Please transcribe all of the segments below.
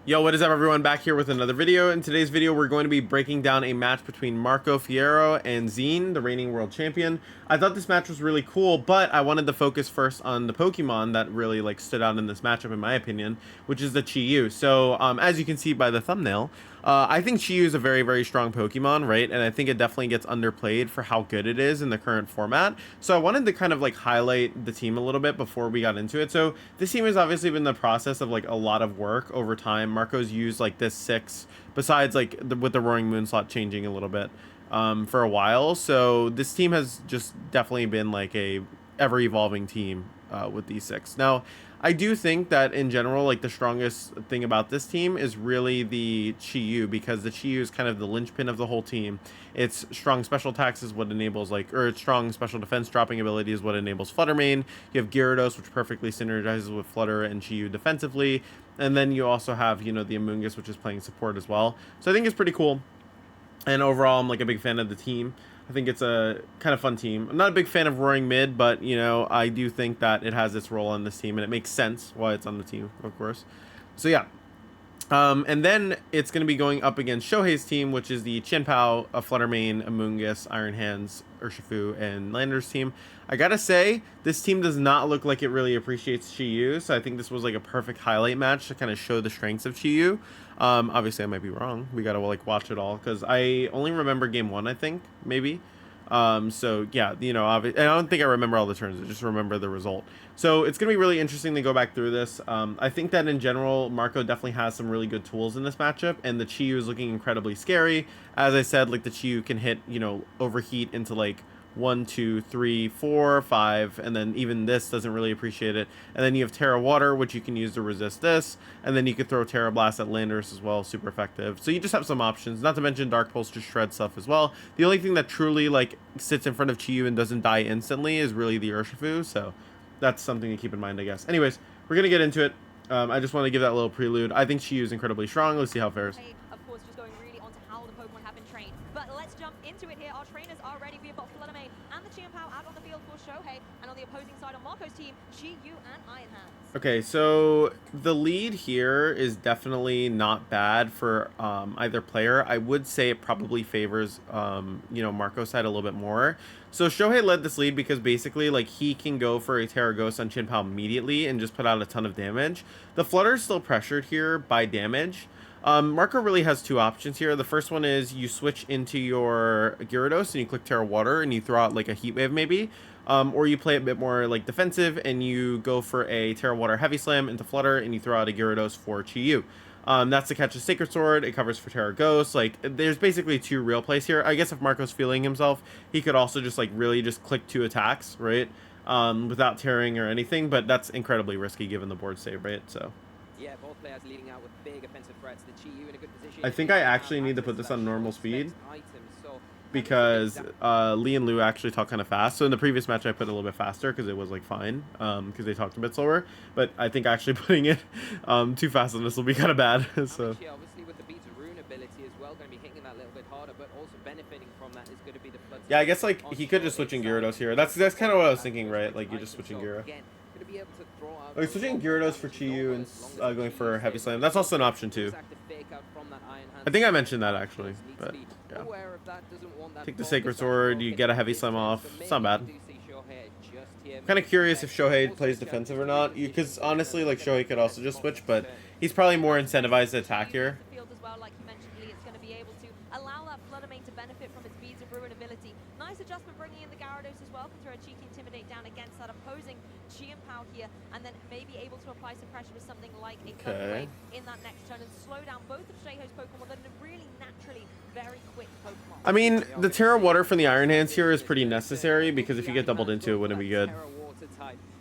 Yo, what is up everyone? Back here with another video. In today's video, we're going to be breaking down a match between Marco Fierro and Zine, the reigning world champion. I thought this match was really cool, but I wanted to focus first on the Pokemon that really stood out in this matchup, in my opinion, which is the Chi-Yu. So, as you can see by the thumbnail, I think Chi-Yu is a very, very strong Pokemon, right? And I think it definitely gets underplayed for how good it is in the current format. So I wanted to kind of highlight the team a little bit before we got into it. So this team has obviously been the process of a lot of work over time. Marco's used this 6, besides with the Roaring Moonslot changing a little bit for a while. So this team has just definitely been a ever evolving team with these 6. Now, I do think that in general, the strongest thing about this team is really the Chi-Yu, because the Chi-Yu is kind of the linchpin of the whole team. Its strong special attacks is what enables or its strong special defense dropping ability is what enables Flutter Mane. You have Gyarados, which perfectly synergizes with Flutter and Chi-Yu defensively. And then you also have, the Amoonguss, which is playing support as well. So I think it's pretty cool. And overall, I'm a big fan of the team. I think it's a kind of fun team. I'm not a big fan of Roaring Mid, but, I do think that it has its role on this team, and it makes sense why it's on the team, of course. So, yeah. And then it's going to be going up against Shohei's team, which is the Chien-Pao, Flutter Mane, Amoonguss, Iron Hands, Urshifu, and Lander's team. I gotta say, this team does not look like it really appreciates Chi-Yu, so I think this was a perfect highlight match to kind of show the strengths of Chi-Yu. Obviously, I might be wrong. We gotta watch it all, because I only remember game 1, I think, maybe. So yeah, and I don't think I remember all the turns. I just remember the result. So it's gonna be really interesting to go back through this. I think that in general, Marco definitely has some really good tools in this matchup, and the Chi-Yu is looking incredibly scary. As I said, the Chi-Yu can hit, overheat into 1, 2, 3, 4, 5, and then even this doesn't really appreciate it. And then you have Terra Water, which you can use to resist this, and then you could throw Terra Blast at Landorus as well, super effective. So you just have some options, not to mention Dark Pulse just shreds stuff as well. The only thing that truly sits in front of Chi-Yu and doesn't die instantly is really the Urshifu, so that's something to keep in mind, I guess. Anyways, we're gonna get into it. I just want to give that little prelude. I think Chi-Yu is incredibly strong. Let's see how it fares. Of course, just going really onto how the Pokemon have been trained. But let's jump into it here. Our trainers are ready. We've got Flutter Mane and the Chien-Pao out on the field for Shohei. And on the opposing side on Marco's team, Chi-Yu and Iron Hands. Okay, so the lead here is definitely not bad for either player. I would say it probably favors, Marco's side a little bit more. So Shohei led this lead because basically, he can go for a Terra Ghost on Chien-Pao immediately and just put out a ton of damage. The Flutter is still pressured here by damage. Marco really has 2 options here. The first one is you switch into your Gyarados and you click Terra Water and you throw out a Heat Wave maybe. Or you play a bit more defensive and you go for a Terra Water Heavy Slam into Flutter and you throw out a Gyarados for Chi-Yu. That's to catch a Sacred Sword. It covers for Terra Ghost. There's basically 2 real plays here. I guess if Marco's feeling himself, he could also just really just click 2 attacks, right? Without tearing or anything, but that's incredibly risky given the board save, right? So yeah, both players leading out with big offensive threats. The Chi-Yu in a good position. I think I actually need to put this on normal speed, because Lee and Lou actually talk kind of fast. So in the previous match, I put it a little bit faster because it was fine, because they talked a bit slower. But I think actually putting it too fast on this will be kind of bad. So obviously with the Beta Rune ability as well, going to be hitting that a little bit harder, but also benefiting from that is going to be the Flood. Yeah, I guess he could just switch in Gyarados here. That's kind of what I was thinking, right? You're just switching Gyarados. Switching Gyarados for Chi-Yu and going for Heavy Slam. That's also an option too. I think I mentioned that actually, but yeah. Take the Sacred Sword, you get a Heavy Slam off. It's not bad. I'm kind of curious if Shohei plays defensive or not, because honestly, Shohei could also just switch, but he's probably more incentivized to attack here. Nice adjustment bringing in the Gyarados as well. Can throw a cheeky Intimidate down against that opposing Chien-Pao here, and then maybe able to apply some pressure with something like a Thunder Wave in that next turn and slow down both of Shohei's Pokemon that are really naturally very quick Pokemon. I mean, the Terra Water from the Iron Hands here is pretty necessary, because if you get doubled into it, wouldn't be good.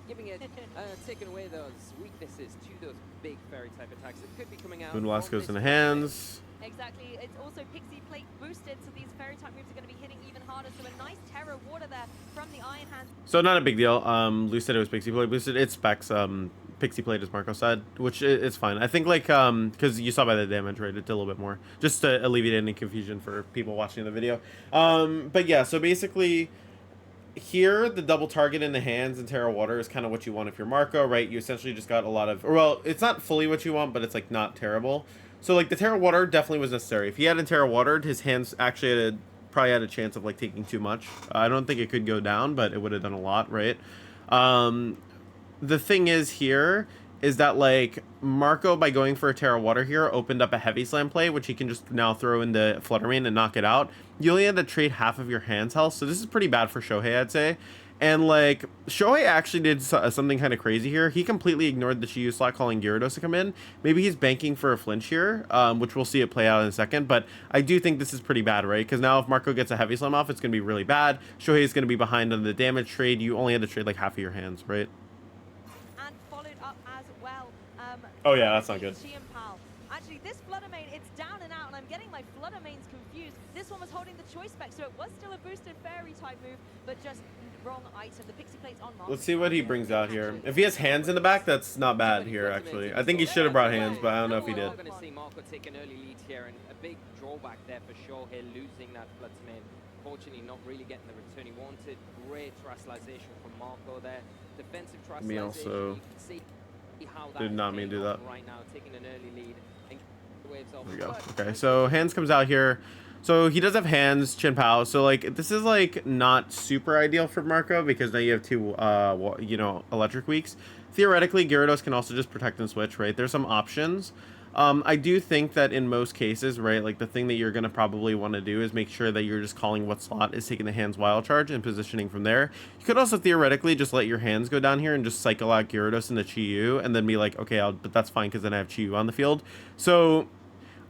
Giving it, taking away those weaknesses to those big fairy type attacks that could be coming out. Moonblast goes in the hands. Exactly. It's also Pixie Plate boosted, so these fairy type moves are going to be hitting even harder. So a nice Terra Water there from the Iron Hands. So not a big deal. Lou said it was Pixie Plate boosted. It specs Pixie Plate, as Marco said, which it's fine. I think because you saw by the damage, right? It did a little bit more, just to alleviate any confusion for people watching the video. But yeah, so basically, here, the double target in the hands and Terra Water is kind of what you want if you're Marco, right? You essentially just got a lot of, or well, it's not fully what you want, but it's like not terrible. So like the Terra Water definitely was necessary. If he hadn't Terra Watered, his hands actually had probably had a chance of like taking too much. I don't think it could go down, but it would have done a lot, right? The thing is here is that like Marco, by going for a Terra Water here, opened up a heavy slam play, which he can just now throw into Flutter Mane and knock it out. You only had to trade half of your hand's health, so this is pretty bad for Shohei, I'd say. And like Shohei actually did something kind of crazy here. He completely ignored the Chiyu slot, calling Gyarados to come in. Maybe he's banking for a flinch here, which we'll see it play out in a second. But I do think this is pretty bad, right? Because now if Marco gets a heavy slam off, it's going to be really bad. Shohei is going to be behind on the damage trade. You only had to trade like half of your hands, right? And followed up as well. Oh yeah, that's not good. Actually, this Flutter Mane, it's down and out, and I'm getting my Flutter Manes confused. This one was holding the choice spec, so it was still a boosted fairy type move, but just wrong item. The Pixie Plate's on Marco. Let's see what he brings out here. If he has hands in the back, that's not bad here, actually. I think he should have brought hands, but I don't know if he did. We're going to see Marco take an early lead here, and a big drawback there for sure here, losing that Flutter Mane. Fortunately, not really getting the return he wanted. Great terrestrialization from Marco there. Defensive terrestrialization. Me also you can see how that did not mean to do that. right now, taking an early lead. And waves off. There we go. Okay, so hands comes out here. So he does have hands, Chin Pao. So like this is like not super ideal for Marco because now you have two, you know, electric weeks. Theoretically, Gyarados can also just protect and switch, right? There's some options. I do think that in most cases, right, like the thing that you're going to probably want to do is make sure that you're just calling what slot is taking the hands wild charge and positioning from there. You could also theoretically just let your hands go down here and just cycle out Gyarados into Chi-Yu and then be like, okay, but that's fine because then I have Chi-Yu on the field. So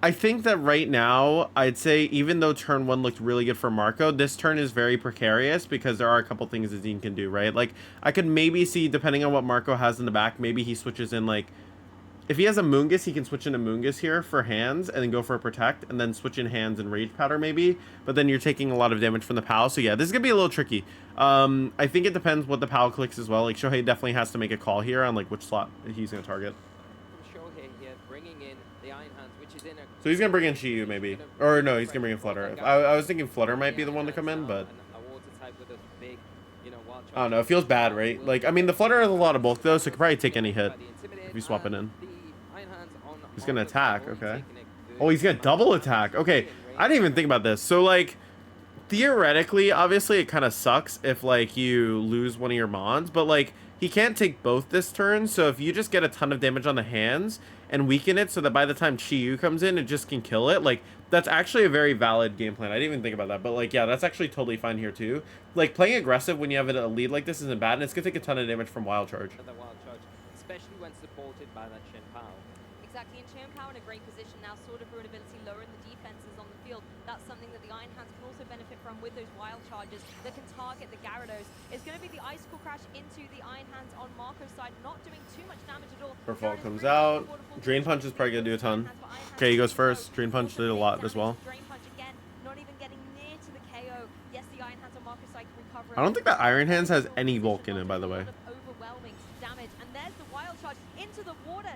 I think that right now, I'd say even though turn 1 looked really good for Marco, this turn is very precarious because there are a couple things that Zine can do, right? Like, I could maybe see, depending on what Marco has in the back, maybe he switches in, like, if he has a Moongus, he can switch into Moongus here for hands and then go for a Protect and then switch in hands and Rage Powder maybe. But then you're taking a lot of damage from the POW. So yeah, this is going to be a little tricky. I think it depends what the POW clicks as well. Like Shohei definitely has to make a call here on like which slot he's going to target. Shohei here bringing in the Iron Hands, which is in a... So he's going to bring in Chi-Yu maybe. Or no, he's going to bring in Flutter. I was thinking Flutter might be the one to come in, but... I don't know. It feels bad, right? Like, I mean, the Flutter has a lot of bulk though, so it could probably take any hit if you swap it in. He's going to attack, okay. Oh, he's going to double attack. Okay, I didn't even think about this. So, like, theoretically, obviously, it kind of sucks if, like, you lose one of your Mons. But, like, he can't take both this turn. So, if you just get a ton of damage on the hands and weaken it so that by the time Chi-Yu comes in, it just can kill it. Like, that's actually a very valid game plan. I didn't even think about that. But, like, yeah, that's actually totally fine here, too. Like, playing aggressive when you have a lead like this isn't bad. And it's going to take a ton of damage from Wild Charge. Especially when supported by that Shin Pao. Exactly, and Shin Pao in a great position now, Sword of Ruin ability, lowering the defenses on the field. That's something that the Iron Hands can also benefit from with those Wild Charges that can target the Gyarados. It's going to be the Icicle Crash into the Iron Hands on Marco's side, not doing too much damage at all. Fall comes out. Drain Punch is probably going to do a ton. Okay, he goes first. Drain Punch did a lot as well. Drain Punch again, not even getting near to the KO. Yes, the Iron Hands on Marco's side can recover. I don't think that Iron Hands has any bulk in it, by the way. Overwhelming damage, and there's the Wild Charge into the water.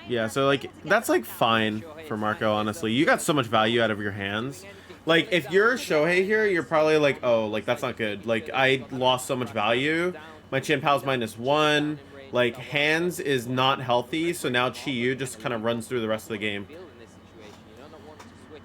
Yeah, so like that's like fine for Marco, honestly. You got so much value out of your hands. Like if you're Shohei here, you're probably like, oh, like that's not good. Like I lost so much value. My Chin Pal's -1. Like hands is not healthy, so now Chi-Yu just kind of runs through the rest of the game.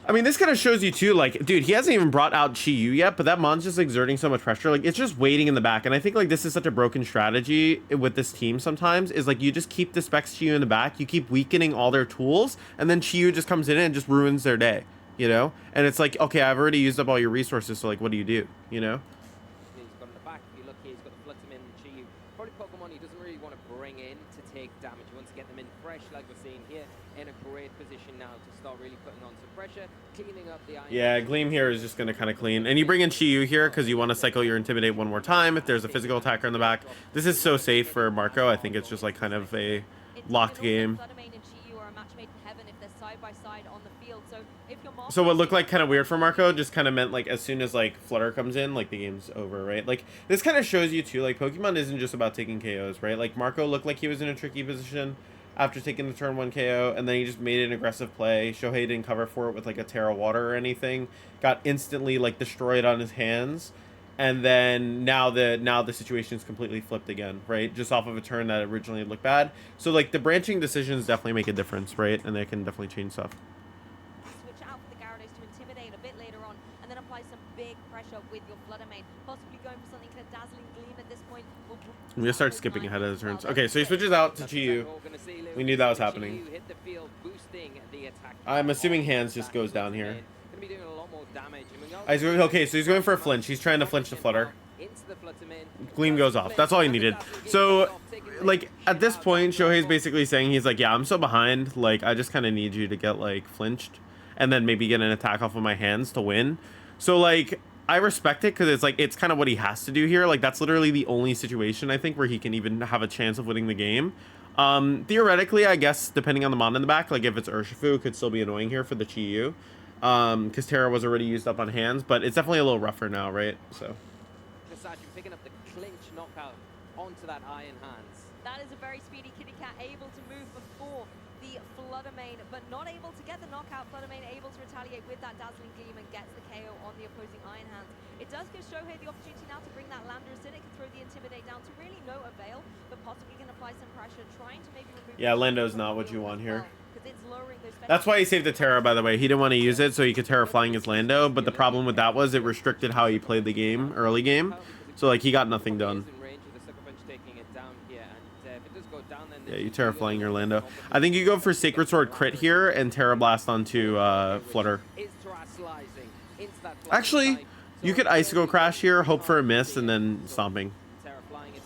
I mean, this kind of shows you too, like, dude, he hasn't even brought out Chi-Yu yet, but that Mon's just exerting so much pressure. Like, it's just waiting in the back. And I think, like, this is such a broken strategy with this team sometimes, is, like, you just keep the Specs Chi-Yu in the back, you keep weakening all their tools, and then Chi-Yu just comes in and just ruins their day, you know? And it's like, okay, I've already used up all your resources, so, like, what do, you know? He's got in the back, if you look here, he's got the Flutter Mane and Chi-Yu. Probably Pokemon he doesn't really want to bring in to take damage. He wants to get them in fresh, like we're seeing here, in a great position now to start really putting on some pressure, cleaning up the Iron. Yeah, Gleam here is just going to kind of clean. And you bring in Chi-Yu here because you want to cycle your Intimidate one more time if there's a physical attacker in the back. This is so safe for Marco. I think it's just like kind of a locked game. So what looked like kind of weird for Marco just kind of meant like as soon as like Flutter comes in, like the game's over, right? Like this kind of shows you too, like Pokemon isn't just about taking KOs, right? Like Marco looked like he was in a tricky position after taking the turn 1 KO, and then he just made an aggressive play. Shohei didn't cover for it with like a Terra Water or anything. Got instantly like destroyed on his hands. And then now the situation is completely flipped again, right? Just off of a turn that originally looked bad. So like the branching decisions definitely make a difference, right? And they can definitely change stuff. Switch out for the Gyarados to intimidate a bit later on, and then apply some big pressure with your Flutter Mane. Possibly going for something like a Dazzling Gleam at this point. I'm gonna start skipping ahead of the turns. Okay, so he switches out to Chi-Yu. We knew that was happening. I'm assuming hands just goes down here. Okay, so he's going for a flinch. He's trying to flinch the Flutter. Gleam goes off. That's all he needed. So, like, at this point, Shohei's basically saying, he's like, yeah, I'm so behind. Like, I just kind of need you to get, like, flinched. And then maybe get an attack off of my hands to win. So, like, I respect it because it's, like, it's kind of what he has to do here. Like, that's literally the only situation, I think, where he can even have a chance of winning the game. Theoretically, I guess, depending on the mon in the back, like, if it's Urshifu, it could still be annoying here for the Chi-Yu. Because Terra was already used up on hands, but it's definitely a little rougher now, right? So picking up the clinch knockout onto that Iron Hands. That is a very speedy Kitty Cat, able to move before the Flutter Mane, but not able to get the knockout. Flutter Mane able to retaliate with that Dazzling Gleam and gets the KO on the opposing Iron Hands. It does give Shohei the opportunity now to bring that Landorus in. It can throw the Intimidate down to really no avail, but possibly can apply some pressure, trying to maybe remove... Yeah, Lando's not what you want here. It's that's why he saved the Terra, by the way. He didn't want to use it so he could Terra flying his Lando, but the problem with that was it restricted how he played the game, early game. So, like, he got nothing done. Yeah, you Terra flying your Lando. I think you go for Sacred Sword crit here and Terra Blast onto Flutter. Actually, you could Icicle Crash here, hope for a miss, and then Stomping.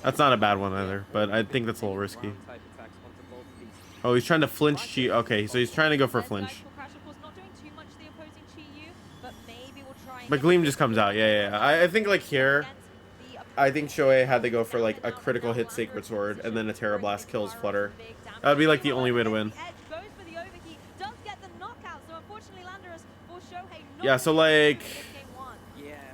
That's not a bad one either, but I think that's a little risky. Oh, he's trying to flinch Chi. Okay, so he's trying to go for a flinch. But Gleam just comes out. Yeah. I think, like, here, I think Shohei had to go for, like, a critical hit Sacred Sword, and then a Terra Blast kills Flutter. That would be, like, the only way to win. Yeah, so, like,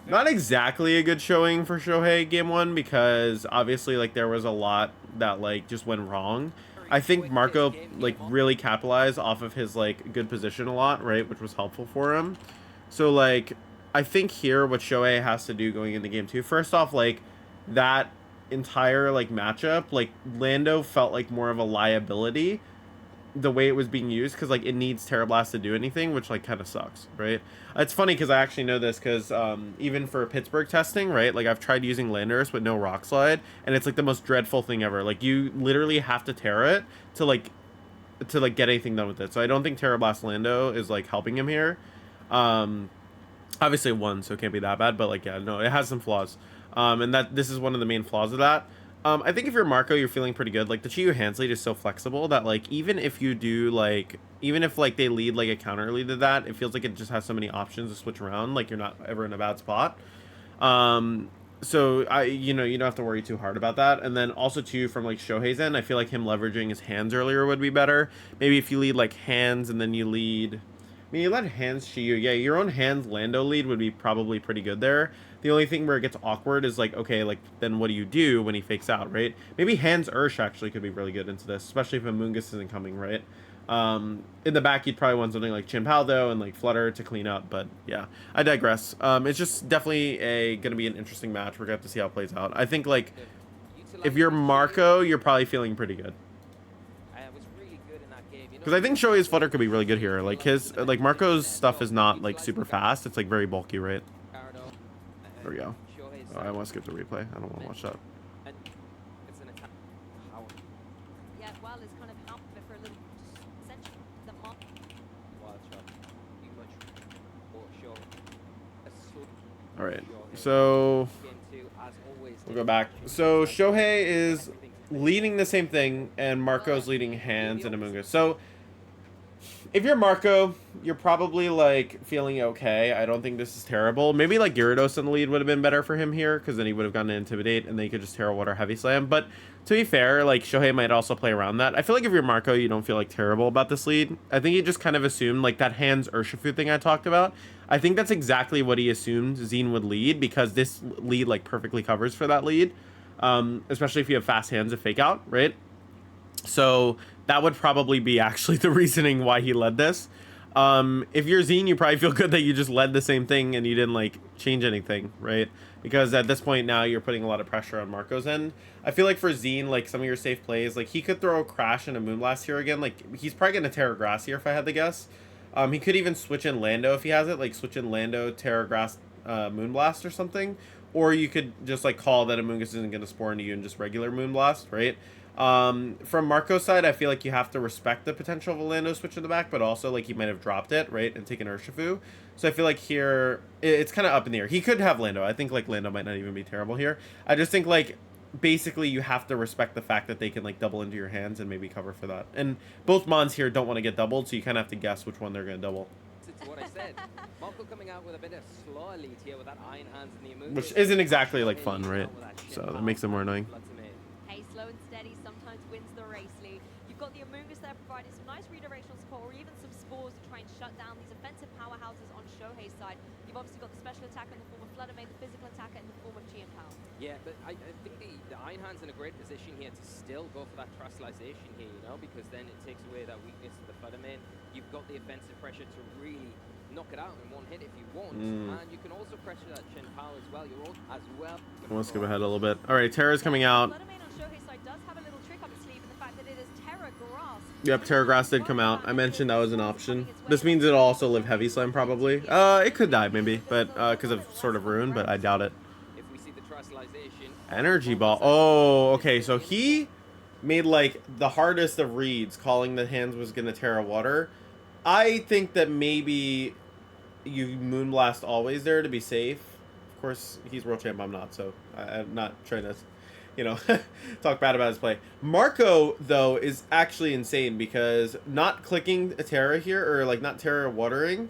not exactly a good showing for Shohei game one, because obviously, like, there was a lot that, like, just went wrong. I think Marco, like, really capitalized off of his, like, good position a lot, right, which was helpful for him. So, like, I think here what Shohei has to do going into game two, first off, like, that entire, like, matchup, like, Lando felt like more of a liability the way it was being used, because, like, it needs Terra Blast to do anything, which, like, kind of sucks, right? It's funny because I actually know this because even for Pittsburgh testing, right, like, I've tried using Landorus with no Rock Slide, and it's, like, the most dreadful thing ever. Like, you literally have to Terra it to get anything done with it. So I don't think Terra Blast Lando is, like, helping him here. Obviously one, so it can't be that bad, but, like, yeah, no, it has some flaws. And this is one of the main flaws of that. I think if you're Marco, you're feeling pretty good. Like, the Chi-Yu hands lead is so flexible that, like, even if you do, like, even if, like, they lead, like, a counter lead to that, it feels like it just has so many options to switch around. Like, you're not ever in a bad spot. So, you know, you don't have to worry too hard about that. And then also, too, from, like, Shohei's end, I feel like him leveraging his hands earlier would be better. Maybe if you lead, like, hands and then you lead... I mean, you let hands Chi-Yu. Yeah, your own hands Lando lead would be probably pretty good there. The only thing where it gets awkward is, like, okay, like, then what do you do when he fakes out, right? Maybe hands Ursh actually could be really good into this, especially if Amoonguss isn't coming, right? In the back, you'd probably want something like Chien-Pao, though, and, like, Flutter to clean up, but, yeah, I digress. It's just definitely going to be an interesting match. We're going to have to see how it plays out. I think, like, if you're Marco, you're probably feeling pretty good. Because I think Shohei's Flutter could be really good here. Like, Marco's stuff is not, like, super fast. It's, like, very bulky, right? There we go. Oh, I want to skip the replay. I don't want to watch that. Yeah, well, it's kind of helped for a little essentially the mob. All right. So we'll go back. So Shohei is leading the same thing, and Marco's leading hands and Amoonguss. So if you're Marco, you're probably, like, feeling okay. I don't think this is terrible. Maybe, like, Gyarados in the lead would have been better for him here, because then he would have gotten to Intimidate, and then he could just Terra Water Heavy Slam. But to be fair, like, Shohei might also play around that. I feel like if you're Marco, you don't feel, like, terrible about this lead. I think he just kind of assumed, like, that hands Urshifu thing I talked about. I think that's exactly what he assumed Zine would lead, because this lead, like, perfectly covers for that lead. Especially if you have fast hands to fake out, right? So that would probably be actually the reasoning why he led this. If you're Zine, you probably feel good that you just led the same thing and you didn't, like, change anything, right? because at this point now you're putting a lot of pressure on Marco's end. I feel like for Zine, like some of your safe plays, like he could throw Crash and a Moonblast here again. Like he's probably gonna Terra Grass here if I had to guess. He could even switch in Lando if he has it, like switch in Lando, Terra Grass, Moonblast or something. Or you could just like call that Amoonguss isn't gonna spore into you and just regular Moonblast, right? From Marco's side, I feel like you have to respect the potential of a Lando switch in the back, but also like he might have dropped it, right, and taken Urshifu. So I feel like here it's kind of up in the air. He could have Lando. I think like Lando might not even be terrible here. I just think like basically you have to respect the fact that they can like double into your hands and maybe cover for that. And both Mons here don't want to get doubled, so you kind of have to guess which one they're gonna double. To what I said, Marco coming out with a bit of slower lead here with that Iron Hands in the Amoonguss. Which isn't exactly like fun, right? So that makes it more annoying. Hey, slow and steady sometimes wins the race, Lee. You've got the Amoonguss there providing some nice redirectional support or even some spores to try and shut down these offensive powerhouses on Shohei's side. You've obviously got the special attacker in the form of Fluttermane, the physical attacker in the form of Chi and Pao. Yeah, but I think the Iron Hand's in a great position here to still go for that Trustalization here, you know, because then it takes away that weakness of the Fluttermane. You've got the offensive pressure to really knock it out in one hit if you want, and you can also pressure that Chen Pao as well. You're all as well. I want to skip ahead a little bit. All right, Terra's coming out. Yep, Terra Grass did come out. I mentioned that was an option. This means it'll also live Heavy Slam probably. It could die maybe, but because of sort of Rune, but I doubt it. Energy Ball. Oh, okay. So he made like the hardest of reads, calling the hands was gonna Terra Water. I think that maybe you Moonblast always there to be safe. Of course, he's world champ. I'm not, so I'm not trying to, you know, talk bad about his play. Marco, though, is actually insane because not clicking a Terra here, or like not Terra Watering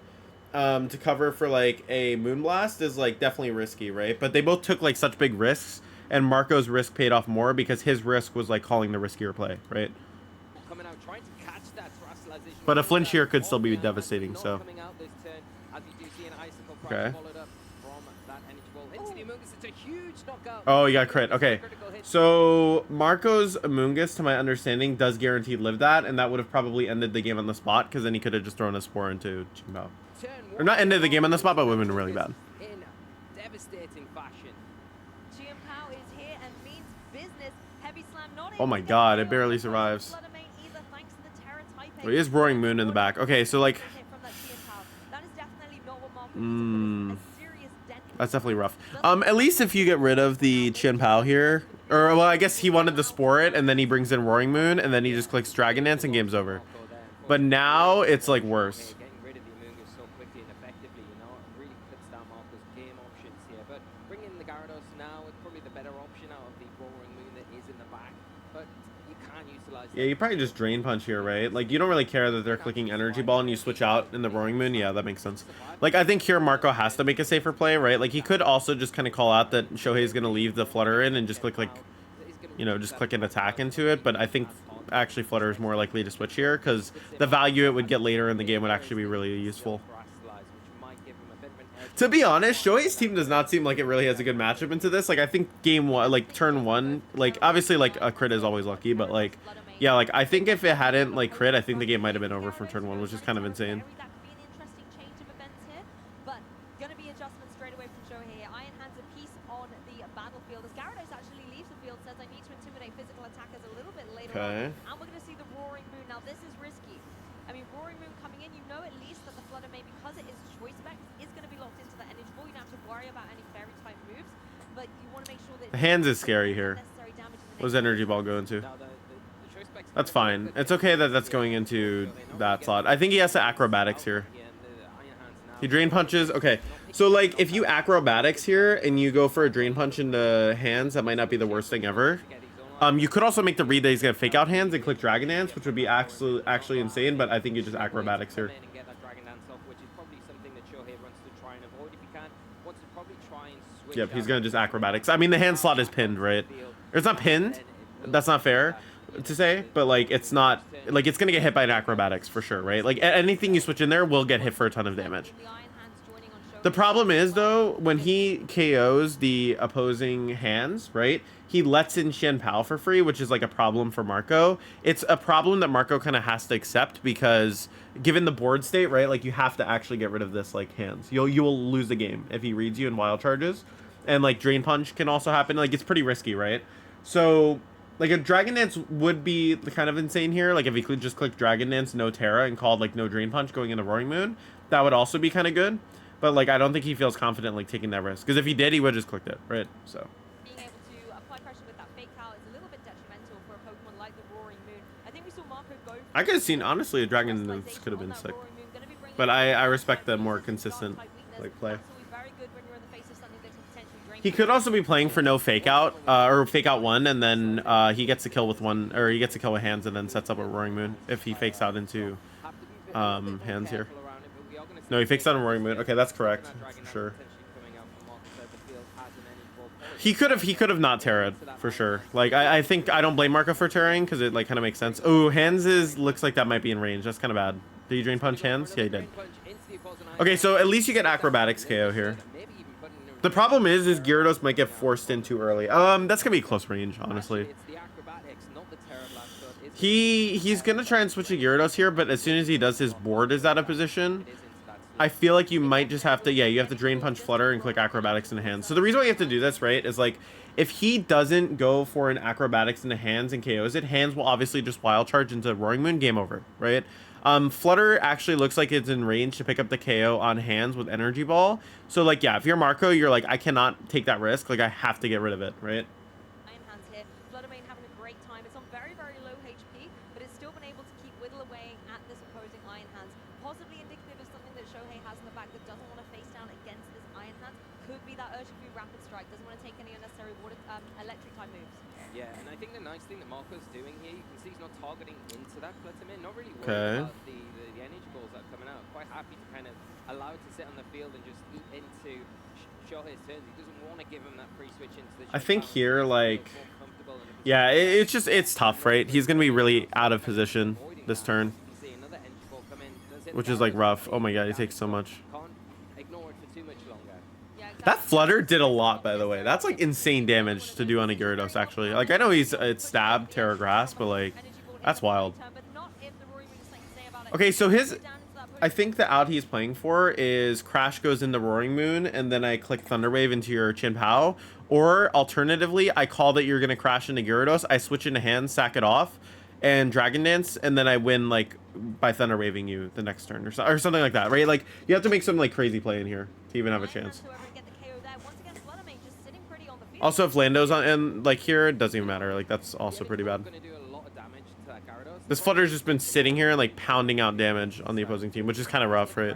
to cover for like a Moonblast is like definitely risky, right? But they both took like such big risks, and Marco's risk paid off more because his risk was like calling the riskier play, right? Coming out, trying to catch that Trustalization. But a flinch here could still be devastating, so. Okay. Oh, you got crit. Okay. So, Marco's Amoonguss, to my understanding, does guarantee live that, and that would have probably ended the game on the spot, because then he could have just thrown a Spore into Qingpao. Or not ended the game on the spot, but would have been really bad. In devastating fashion. Qingpao is here and means business. Heavy Slam not Oh my god, it barely survives. Oh, he is Roaring Moon in the back. Okay, so like... That's definitely rough. At least if you get rid of the Qian Pao here, or well, I guess he wanted to spore it, and then he brings in Roaring Moon, and then he just clicks Dragon Dance, and game's over. But now it's like worse. Getting rid of the Amoonguss so quickly and effectively, you know, it really cuts down Marco's game options here. But bringing in the Gyarados now is probably the better option out of the Roaring Moon that is in the back. But you can't utilize. Yeah, you probably just Drain Punch here, right? Like, you don't really care that they're clicking Energy Ball and you switch out in the Roaring Moon. Yeah, that makes sense. Like, I think here Marco has to make a safer play, right? Like, he could also just kind of call out that Shohei's going to leave the Flutter in and just click, like, you know, just click an attack into it. But I think actually Flutter is more likely to switch here because the value it would get later in the game would actually be really useful. To be honest, Shohei's team does not seem like it really has a good matchup into this. Like, I think game one, like turn one, like obviously like a crit is always lucky, but like, yeah, like I think if it hadn't like crit, I think the game might have been over from turn one, which is kind of insane. Okay. And we're going to see the Roaring Moon. Now, this is risky. I mean, Roaring Moon coming in, you know at least that the Fluttermane, because it is choice spec, is going to be locked into the energy ball. You don't have to worry about any fairy type moves, but you want to make sure that the hands is scary here. What does energy ball go into? That's fine. It's okay that that's going into that slot. I think he has to acrobatics here. He drain punches. Okay. So like if you acrobatics here and you go for a drain punch into hands, that might not be the worst thing ever. You could also make the read that he's gonna fake out hands and click Dragon Dance, which would be actually insane, but I think you just acrobatics here. Yep, he's gonna just acrobatics. I mean, the hand slot is pinned, right? Or it's not pinned. That's not fair to say, but like it's not like it's gonna get hit by an acrobatics for sure, right? Like anything you switch in there will get hit for a ton of damage. The problem is though, when he KOs the opposing hands, right? He lets in Qian Pao for free, which is like a problem for Marco. It's a problem that Marco kind of has to accept because given the board state, right? Like you have to actually get rid of this like hands. You will lose the game if he reads you in wild charges. and like Drain Punch can also happen. Like it's pretty risky, right? So like a Dragon Dance would be kind of insane here. Like if he could just click Dragon Dance, no Terra, and called like no Drain Punch going into Roaring Moon, that would also be kind of good. But like I don't think he feels confident like taking that risk, because if he did, he would just clicked it, right? So. Being able to apply pressure with that fake out is a little bit detrimental for a Pokemon like the Roaring Moon. I think we saw Marco go. I could have seen, honestly, a Dragon Dance could have been sick. But I respect the more consistent like play. He could also be playing for no fake out, or fake out one, and then he gets a kill with one, or he gets a kill with hands, and then sets up a Roaring Moon if he fakes out into hands here. No, he fakes out a Roaring Moon. Okay, that's correct for sure. He could have not terra'd for sure. Like I think I don't blame Marco for terraing because it like kind of makes sense. Oh, hands looks like that might be in range. That's kind of bad. Did he Drain Punch hands? Yeah, he did. Okay, so at least you get Acrobatics KO here. The problem is Gyarados might get forced in too early. That's gonna be close range, honestly. He's gonna try and switch to Gyarados here, but as soon as he does, his board is out of position. I feel like you might just have to, yeah, you have to Drain Punch Flutter and click Acrobatics into hands. So the reason why you have to do this, right, is like, if he doesn't go for an Acrobatics into hands and KOs it, hands will obviously just Wild Charge into Roaring Moon, game over, right? Flutter actually looks like it's in range to pick up the KO on hands with Energy Ball. So like, yeah, if you're Marco, you're like, I cannot take that risk. Like, I have to get rid of it, right? Iron Hands here. Flutter Mane having a great time. It's on very, very low HP, but it's still been able to keep whittle away at this opposing Iron Hands. Possibly indicative of something that Shohei has in the back that doesn't want to face down against this Iron Hands. Could be that Urshifu Rapid Strike. Doesn't want to take any unnecessary water, electric type moves. Yeah, and I think the nice thing that Marco's doing here, you can see he's not targeting into that Flutter Mane, not really worried about the energy balls that are coming out. Quite happy to kind of allow it to sit on the field and just eat into Shohei's turns. He doesn't want to give him that free switch into the I think here, like, yeah, it's just, it's tough, right? He's going to be really out of position this turn, which is like rough. Oh my god, he takes so much. That Flutter did a lot, by the way. That's like insane damage to do on a Gyarados, actually. Like, I know it's Stab, Terra Grass, but like, that's wild. Okay, so I think the out he's playing for is Crash goes into Roaring Moon, and then I click Thunder Wave into your Chien-Pao. Or, alternatively, I call that you're going to crash into Gyarados, I switch into hands, sack it off, and Dragon Dance, and then I win, like, by Thunder Waving you the next turn, or something like that, right? Like, you have to make some, like, crazy play in here to even have a chance. Also, if Lando's on, and like here, it doesn't even matter. Like, that's also pretty bad. This Flutter's just been sitting here and like pounding out damage on the opposing team, which is kind of rough, right?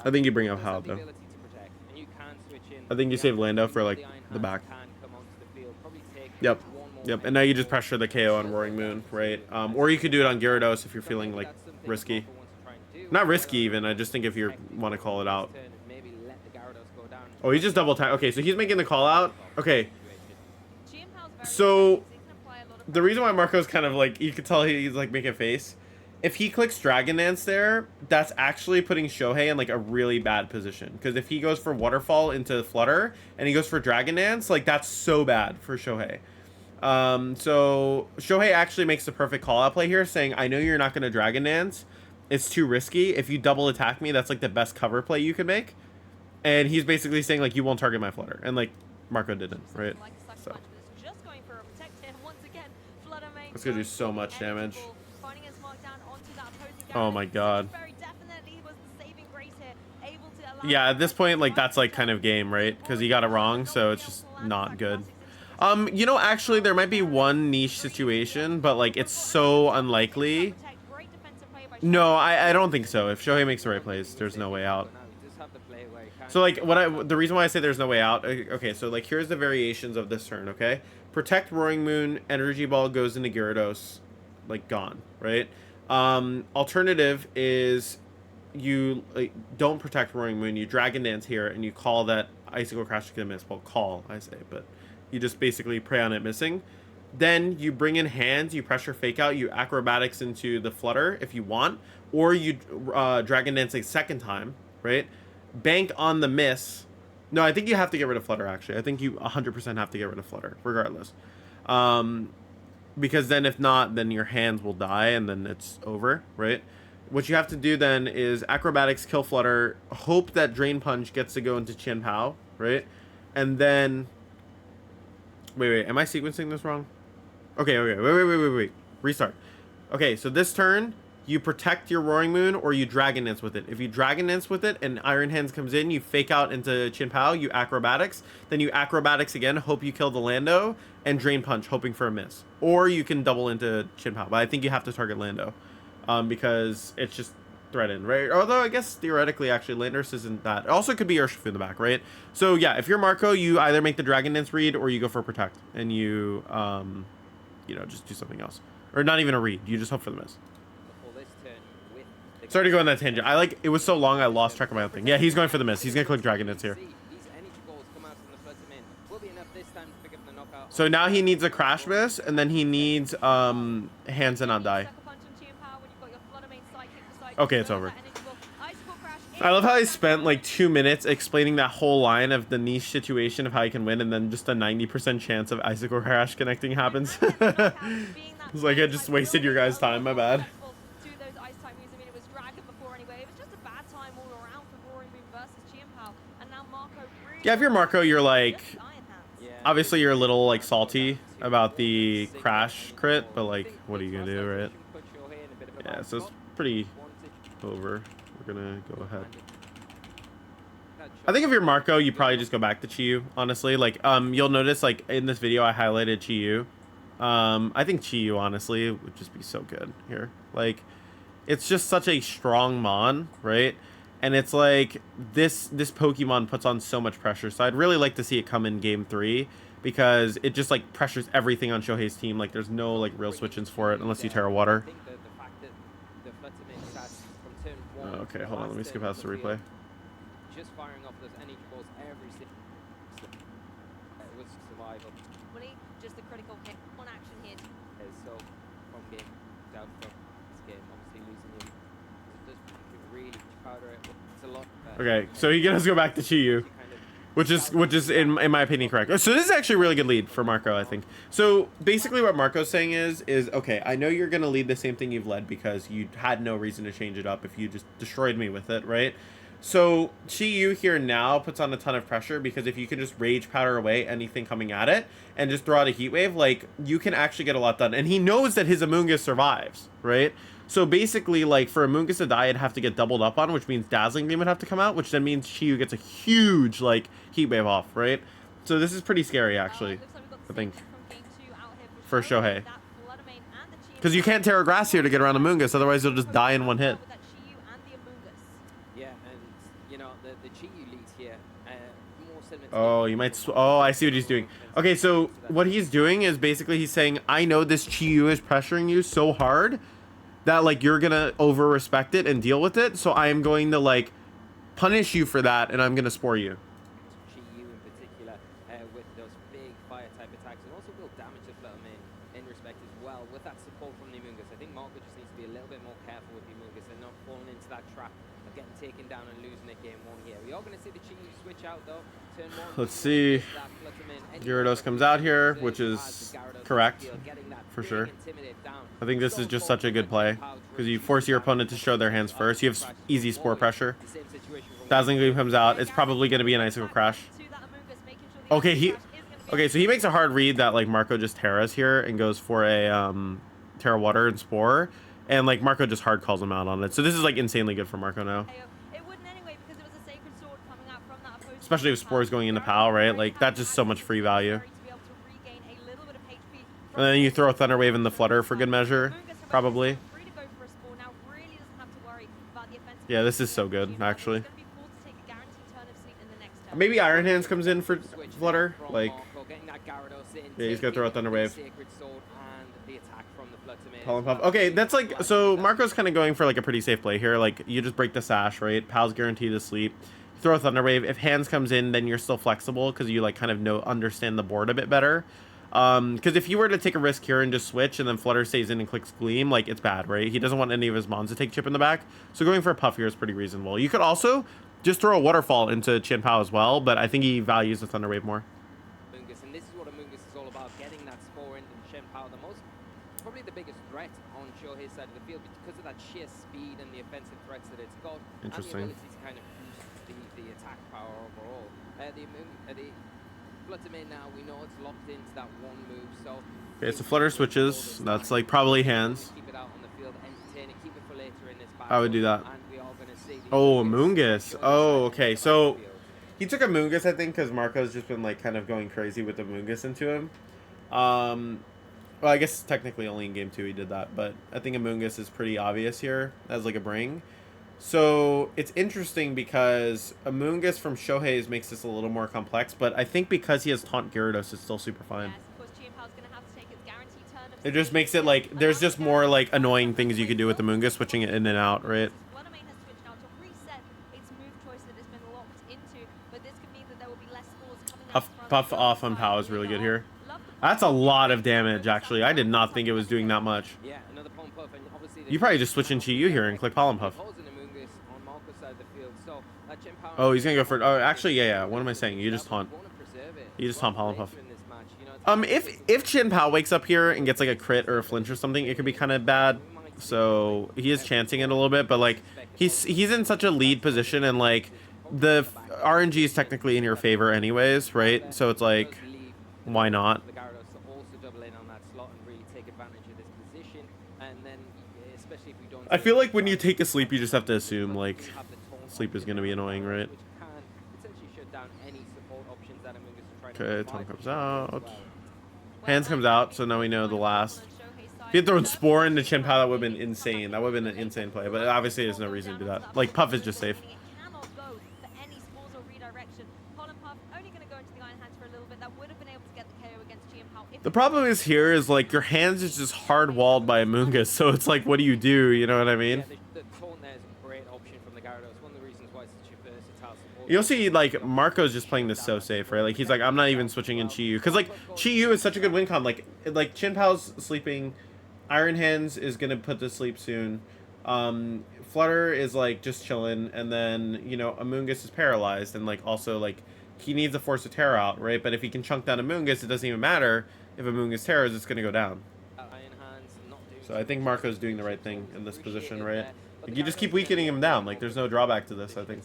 I think you bring up Hal, though. I think you save Lando for like the back. Yep. Yep. And now you just pressure the KO on Roaring Moon, right? Or you could do it on Gyarados if you're feeling like risky. Not risky even, I just think if you want to call it out. Oh, he just double tap. Okay, so he's making the call out. Okay. So, the reason why Marco's kind of like, you could tell he's like making a face. If he clicks Dragon Dance there, that's actually putting Shohei in like a really bad position. Because if he goes for Waterfall into Flutter, and he goes for Dragon Dance, like that's so bad for Shohei. So, Shohei actually makes the perfect call out play here, saying, I know you're not going to Dragon Dance. It's too risky. If you double attack me, that's like the best cover play you can make. And he's basically saying like, you won't target my Flutter. And like, Marco didn't, right? So. It's gonna do so much damage. Oh my god. Yeah, at this point, like, that's like kind of game, right? Because he got it wrong, so it's just not good. You know, actually, there might be one niche situation, but like, it's so unlikely. No, I don't think so. If Shohei makes the right plays, there's no way out. So like, the reason why I say there's no way out, okay, so like, here's the variations of this turn, okay? Protect Roaring Moon, Energy Ball goes into Gyarados, like, gone, right? Alternative is you don't protect Roaring Moon, you Dragon Dance here, and you call that Icicle Crash to get a miss. Well, call, I say, but you just basically prey on it missing. Then you bring in hands, you pressure fake out, you acrobatics into the Flutter if you want, or you Dragon Dance a second time, right? Bank on the miss. No, I think you have to get rid of Flutter, actually. I think you 100% have to get rid of Flutter, regardless. Because then if not, then your hands will die, and then it's over, right? what you have to do then is acrobatics, kill Flutter, hope that Drain Punch gets to go into Qian Pao, right? And then, wait, am I sequencing this wrong? Okay, wait. Restart. Okay, so this turn, you protect your Roaring Moon or you Dragon Dance with it. If you Dragon Dance with it and Iron Hands comes in, you fake out into Qian Pao, you acrobatics, then you acrobatics again, hope you kill the Lando, and Drain Punch, hoping for a miss. Or you can double into Qian Pao, but I think you have to target Lando, because it's just threatened, right? Although I guess theoretically, actually, Landers isn't that. It also could be Urshifu in the back, right? So yeah, if you're Marco, you either make the Dragon Dance read or you go for Protect, and you, you know, just do something else. Or not even a read, you just hope for the miss. Sorry to go on that tangent. It was so long I lost track of my own thing. Yeah, he's going for the miss. He's going to click Dragon Dance here. So now he needs a Crash Miss, and then he needs Hands and not die. Okay, it's over. I love how I spent like 2 minutes explaining that whole line of the niche situation of how you can win, and then just a 90% chance of Icicle Crash connecting happens. It's like I just wasted your guys' time, my bad. Yeah, if you're Marco, you're like, obviously you're a little like salty about the Crash crit, but like, what are you gonna do, right? Yeah, so it's pretty over. We're gonna go ahead. I think if you're Marco, you probably just go back to Chi-Yu, honestly. Like, you'll notice, like, in this video, I highlighted Chi-Yu. I think Chi-Yu, honestly, would just be so good here. Like, it's just such a strong Mon, right? And it's like, this Pokemon puts on so much pressure. So I'd really like to see it come in Game 3, because it just, like, pressures everything on Shohei's team. Like, there's no, like, real switch-ins for it, unless you Terra Water. Okay, hold on, let me skip past the replay. Just firing off those energy balls every single it was survival. Just the critical hit, one action here. So from game down from this game, obviously losing it does really powder it. It's a lot better. Okay, so he does go back to Chi-Yu, which is in my opinion correct. So this is actually a really good lead for Marco, I think. So basically what Marco's saying is okay, I know you're gonna lead the same thing you've led because you had no reason to change it up if you just destroyed me with it, right? So Chi-Yu here now puts on a ton of pressure, because if you can just Rage Powder away anything coming at it and just throw out a Heat Wave, like, you can actually get a lot done. And he knows that his Amoonguss survives, right? So basically, like, for Amoonguss to die, it'd have to get doubled up on, which means Dazzling Beam would have to come out, which then means Chi-Yu gets a huge, like, Heat Wave off, right? So this is pretty scary, actually, I think, for Shohei. Because you can't Terra Grass here to get around Amoonguss, otherwise he'll just die in one hit. Oh, you might... Oh, I see what he's doing. Okay, so what he's doing is basically he's saying, I know this Chi-Yu is pressuring you so hard that, like, you're gonna over-respect it and deal with it, so I am going to, like, punish you for that, and I'm gonna Spore you. Chi-Yu in particular, with those big fire-type attacks, and also will damage the Fluttermane in respect as well, with that support from the Amoonguss. I think Marco just needs to be a little bit more careful with the Amoonguss and not falling into that trap of getting taken down and losing it game 1 here. We are going to see the Chi-Yu switch out, though. Let's see. Gyarados comes out here, which is correct, for sure. I think this is just such a good play, because you force your opponent to show their hands first. You have easy Spore pressure. Dazzling Gleam comes out. It's probably going to be an Icicle Crash. Okay, so he makes a hard read that, like, Marco just Terras here and goes for a Terra Water and Spore. And, like, Marco just hard calls him out on it. So this is, like, insanely good for Marco now. Especially if Spore is going into PAL, right? Like, that's just so much free value. And then you throw a Thunder Wave in the Flutter for good measure, probably. Yeah, this is so good, actually. Maybe Iron Hands comes in for Flutter. Like, yeah, he's gonna throw a Thunder Wave. Okay, that's like, so Marco's kind of going for like a pretty safe play here. Like, you just break the Sash, right? PAL's guaranteed to sleep. Throw a Thunder Wave. If Hands comes in, then you're still flexible because you like kind of understand the board a bit better. Because if you were to take a risk here and just switch and then Flutter stays in and clicks Gleam, like, it's bad, right? He doesn't want any of his Mons to take chip in the back. So going for a Puff here is pretty reasonable. You could also just throw a Waterfall into Qian Pao as well, but I think he values the Thunder Wave more. And this is what Amoonguss is all about, getting that Spore into Qian Pao the most. probably the biggest threat on Shohei's side of the field because of that sheer speed and the offensive threats that it's got. Interesting. And the ability to kind of boost the attack power overall. The Fluttermane now, we know it's locked into that one move, so... Okay, so Flutter switches. That's like probably hands. Keep it out on the field, entertain it, keep it for later in this battle. I would do that. And we are gonna see Oh, Amoonguss. Oh, okay. So he took Amoonguss, I think, because Marco's just been like kind of going crazy with Amoonguss into him. Well, I guess technically only in game 2 he did that, but I think Amoonguss is pretty obvious here as like a bring. So it's interesting because Amoonguss from Shohei's makes this a little more complex, but I think because he has Taunt Gyarados, it's still super fine. It just makes it like, there's just more like annoying things you could do with Amoonguss, switching it in and out, right? Puff off on POW is really good here. That's a lot of damage, actually. I did not think it was doing that much. Yeah, another Pollen Puff, and obviously You probably just switch into you here and click Pollen Puff. Oh, he's gonna go for... Oh, actually, yeah. What am I saying? You just taunt. You just taunt Pollen Puff. If Chin Pao wakes up here and gets like a crit or a flinch or something, it could be kind of bad. So he is chancing it a little bit, but like he's in such a lead position, and like the RNG is technically in your favor anyways, right? So it's like, why not? I feel like when you take a sleep, you just have to assume like sleep is going to be annoying, right? Okay, Tom comes out. Hands comes out, so now we know the last. If he had thrown Spore into Chin Pao, that would have been insane. That would have been an insane play, but obviously there's no reason to do that. Like, Puff is just safe. The problem is here is like your hands is just hard walled by Amoonguss, so it's like, what do? You know what I mean? You'll see, like, Marco's just playing this so safe, right? Like, he's like, I'm not even switching in Chi-Yu. Because, like, Chi-Yu is such a good win con. Like Chin Pao's sleeping. Iron Hands is going to put to sleep soon. Flutter is, like, just chilling. And then, you know, Amoonguss is paralyzed. And, like, also, like, he needs to force a Terra out, right? But if he can chunk down Amoonguss, it doesn't even matter. If Amoonguss Terras, it's going to go down. So I think Marco's doing the right thing in this position, right? Like, you just keep weakening him down. Like, there's no drawback to this, I think.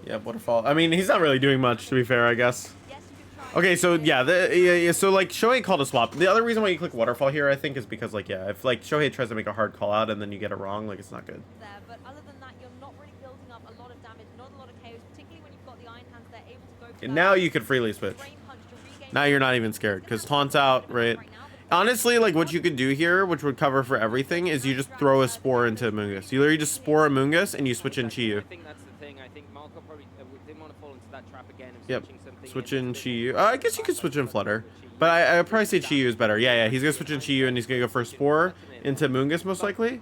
Yeah, Waterfall. I mean, he's not really doing much, to be fair, I guess. Okay, so yeah, so like Shohei called a swap. The other reason why you click Waterfall here, I think, is because like, yeah, if like Shohei tries to make a hard call out and then you get it wrong, like, it's not good. But other than that, you're not really building up a lot of damage, not a lot of chaos, particularly when you've got the Iron Hands, they're able to go for And now you could freely switch. Now you're not even scared because Taunt's out, right? Honestly, like what you could do here, which would cover for everything, is you just throw a Spore into Amoonguss. You literally just Spore Amoonguss and you switch in Chi-Yu. Yep. Switch in Chi-Yu. I guess you could switch in Flutter. But I'd probably say Chi-Yu is better. Yeah, he's going to switch in Chi-Yu and he's going to go for Spore into Amoonguss most likely.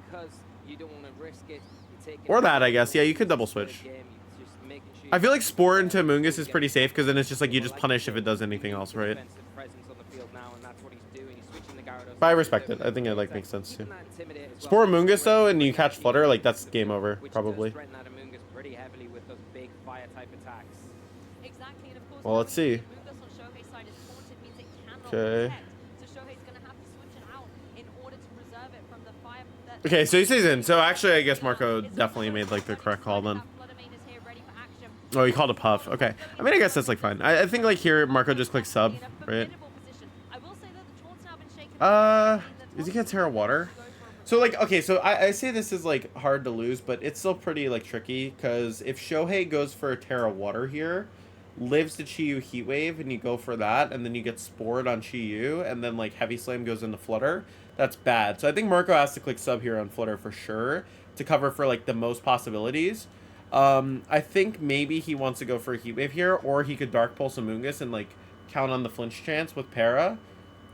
Or that, I guess. Yeah, you could double switch. I feel like Spore into Amoonguss is pretty safe because then it's just like you just punish if it does anything else, right? But I respect it. I think it like makes sense too. Spore Amoonguss though, and you catch Flutter, like that's game over, probably. Well, let's see. Okay. Okay, so he stays in. So actually, I guess Marco definitely made like the correct call then. Oh, he called a Puff. Okay. I mean, I guess that's like fine. I think like here, Marco just clicks sub, right? Is he gonna Terra Water? So like, okay, so I say this is like hard to lose, but it's still pretty like tricky because if Shohei goes for a Terra Water here, lives the Chi-Yu Heat Wave, and you go for that, and then you get Spored on Chi-Yu, and then like Heavy Slam goes into Flutter, that's bad. So I think Marco has to click sub here on Flutter for sure to cover for like the most possibilities. I think maybe he wants to go for a Heat Wave here, or he could Dark Pulse Amoonguss and like count on the flinch chance with Para.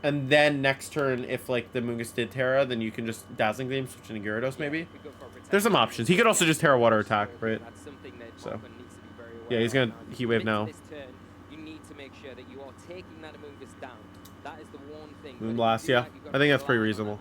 And then next turn, if like the Amoonguss did Terra, then you can just Dazzling Gleam, switch into Gyarados maybe. There's some options. He could also just Terra Water attack, right? So yeah, he's gonna Heat Wave now. Moonblast, yeah. I think that's pretty reasonable.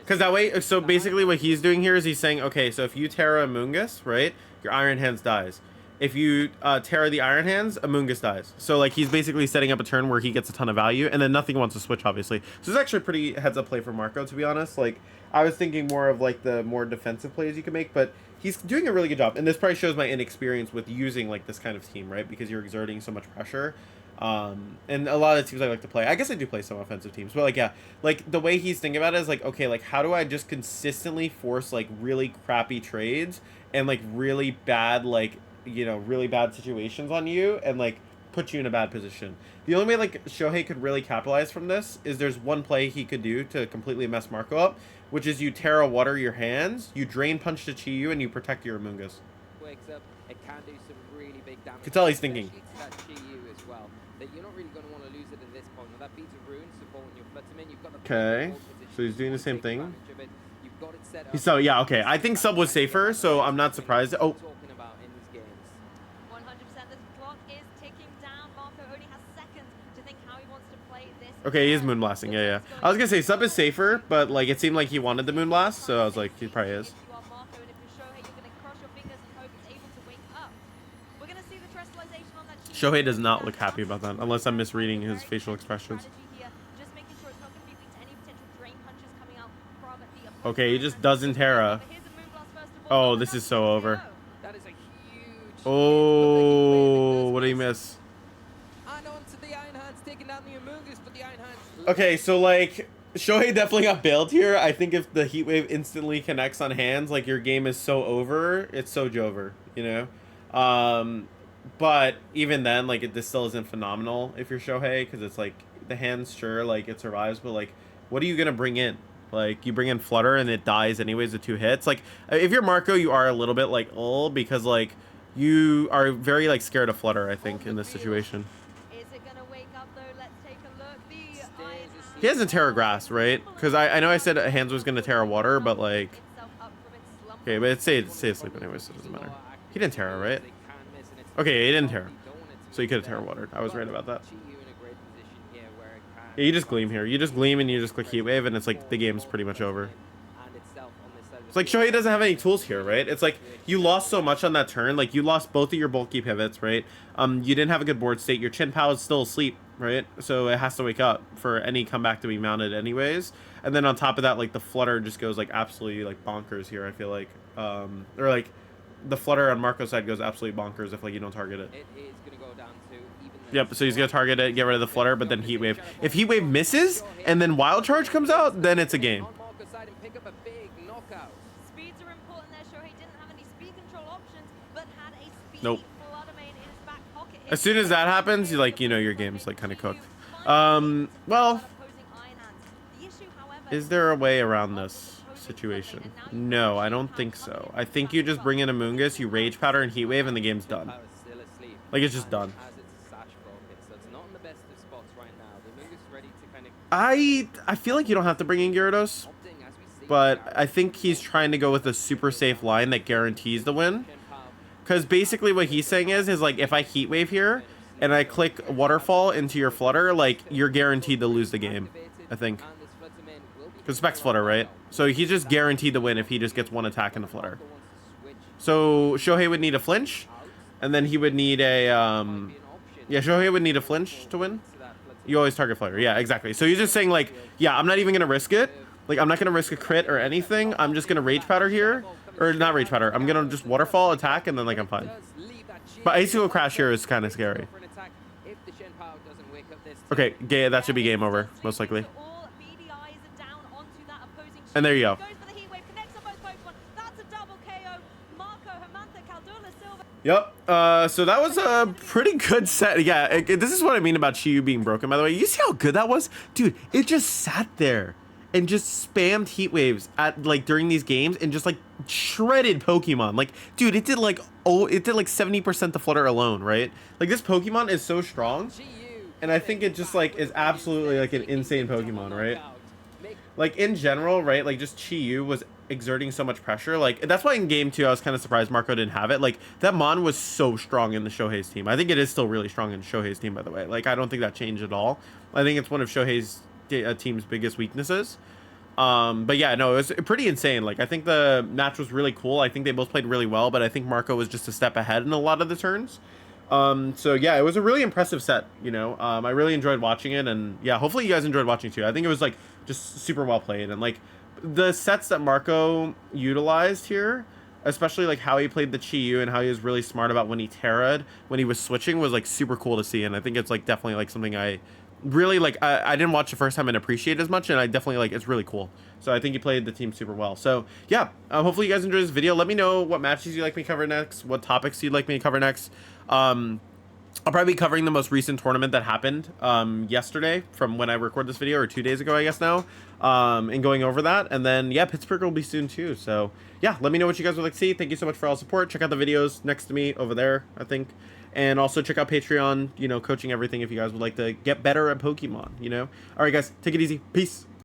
Because that way, so basically what he's doing here is he's saying, okay, so if you Terra Amoonguss, right, your Iron Hands dies. if you Terra the Iron Hands, Amoonguss dies. So like he's basically setting up a turn where he gets a ton of value, and then nothing wants to switch, obviously. So it's actually a pretty heads up play for Marco, to be honest. Like I was thinking more of like the more defensive plays you can make, but he's doing a really good job. And this probably shows my inexperience with using like this kind of team, right? Because you're exerting so much pressure. And a lot of the teams I like to play, I guess I do play some offensive teams, but like, yeah, like the way he's thinking about it is like, okay, like how do I just consistently force like really crappy trades and like really bad, like, you know, really bad situations on you and like put you in a bad position. The only way like Shohei could really capitalize from this is there's one play he could do to completely mess Marco up, which is you Terra Water your hands, you Drain Punch to Chi-Yu, and you protect your Amoonguss. Wakes up, it can do some really big damage. You can tell he's thinking. That Chi-Yu as well. That you're not really going to want to lose it at this point. Now that beats a rune supporting your Flutterman. You've got the okay, so he's doing the same thing. You've got it set up. So yeah, okay. I think sub was safer, so I'm not surprised. Oh. 100%. The clock is ticking down. Marco only has seconds to think how he wants to play this. Okay, he is Moonblasting. Yeah, yeah. I was gonna say sub is safer, but like it seemed like he wanted the Moonblast, so I was like, he probably is. Shohei does not look happy about that, unless I'm misreading his facial expressions. Okay, he just doesn't Terra. Oh, this is so over. Oh, what did he miss? Okay, so like Shohei definitely got bailed here. I think if the Heat Wave instantly connects on hands, like your game is so over. It's so Jover, you know? But even then, like this still isn't phenomenal if you're Shohei, because it's like the hands, sure, like it survives, but like what are you gonna bring in? Like you bring in Flutter and it dies anyways with 2 hits. Like if you're Marco, you are a little bit like because like you are very like scared of Flutter, I think, in this situation. Is it gonna wake up though? Let's take a look. He hasn't Terra Grass, right? Because I know I said hands was gonna Terra Water, but like okay, but it stayed asleep anyways, so it doesn't matter. He didn't Terra, right? Okay, he didn't Terra. So he could have Terra Watered. I was right about that. Yeah, you just Gleam here. You just Gleam and you just click Heat Wave, and it's like the game's pretty much over. It's like Shohei doesn't have any tools here, right? It's like you lost so much on that turn. Like you lost both of your bulky pivots, right? You didn't have a good board state. Your Chin Pao is still asleep, right? So it has to wake up for any comeback to be mounted anyways. And then on top of that, like the Flutter just goes like absolutely like bonkers here, I feel like. Or like the Flutter on Marco's side goes absolutely bonkers if like you don't target it. It is going to go down to even. Yep, so he's going to target it, get rid of the Flutter, but then Heat Wave. If Heat Wave misses and then Wild Charge comes out, then it's a game. Speeds are important there. Shohei didn't have any speed control options, but had a speed nope. Flutter main in his back pocket. As soon as that happens, you like, you know, your game's like kind of cooked. Well, is there a way around this situation? No, I don't think so. I think you just bring in Amoonguss, you Rage Powder and Heat Wave, and the game's done. Like, it's just done. I feel like you don't have to bring in Gyarados, but I think he's trying to go with a super safe line that guarantees the win. Because basically what he's saying is like, if I Heat Wave here, and I click Waterfall into your Flutter, like, you're guaranteed to lose the game, I think. Because Specs Flutter, right? So he's just guaranteed to win if he just gets one attack in the Flutter. So Shohei would need a flinch, and then he would need a, yeah, Shohei would need a flinch to win. You always target Flutter. Yeah, exactly. So he's just saying, like, yeah, I'm not even going to risk it. Like, I'm not going to risk a crit or anything. I'm just going to Rage Powder here. Or not Rage Powder. I'm going to just Waterfall, attack, and then, like, I'm fine. But Icicle Crash here is kind of scary. Okay, that should be game over, most likely. And there you go. Yep. So that was a pretty good set. Yeah, this is what I mean about Chi-Yu being broken, by the way. You see how good that was? Dude, it just sat there and just spammed Heat Waves at like during these games and just like shredded Pokemon. Like, dude, it did like 70% the Flutter alone, right? Like this Pokemon is so strong. And I think it just like is absolutely like an insane Pokemon, right? Like in general, right? Like just Chi-Yu was exerting so much pressure. Like that's why in game 2 I was kind of surprised Marco didn't have it. Like that Mon was so strong in the Shohei's team. I think it is still really strong in Shohei's team, by the way. Like I don't think that changed at all. I think it's one of Shohei's team's biggest weaknesses. But yeah, no, it was pretty insane. Like, I think the match was really cool. I think they both played really well, but I think Marco was just a step ahead in a lot of the turns. So yeah, it was a really impressive set, you know. I really enjoyed watching it, and yeah, hopefully you guys enjoyed watching too. I think it was like just super well played, and like the sets that Marco utilized here, especially like how he played the Chi-Yu and how he was really smart about when he terra'd, when he was switching, was like super cool to see. And I think it's like definitely like something I really like. I didn't watch the first time and appreciate as much, and I definitely like, it's really cool. So I think he played the team super well. So yeah, hopefully you guys enjoyed this video. Let me know what matches you'd like me to cover next, what topics you'd like me to cover next. I'll probably be covering the most recent tournament that happened yesterday from when I record this video, or 2 days ago, I guess now, and going over that. And then, yeah, Pittsburgh will be soon too. So, yeah, let me know what you guys would like to see. Thank you so much for all the support. Check out the videos next to me over there, I think. And also check out Patreon, you know, coaching everything if you guys would like to get better at Pokemon, you know. All right, guys, take it easy. Peace.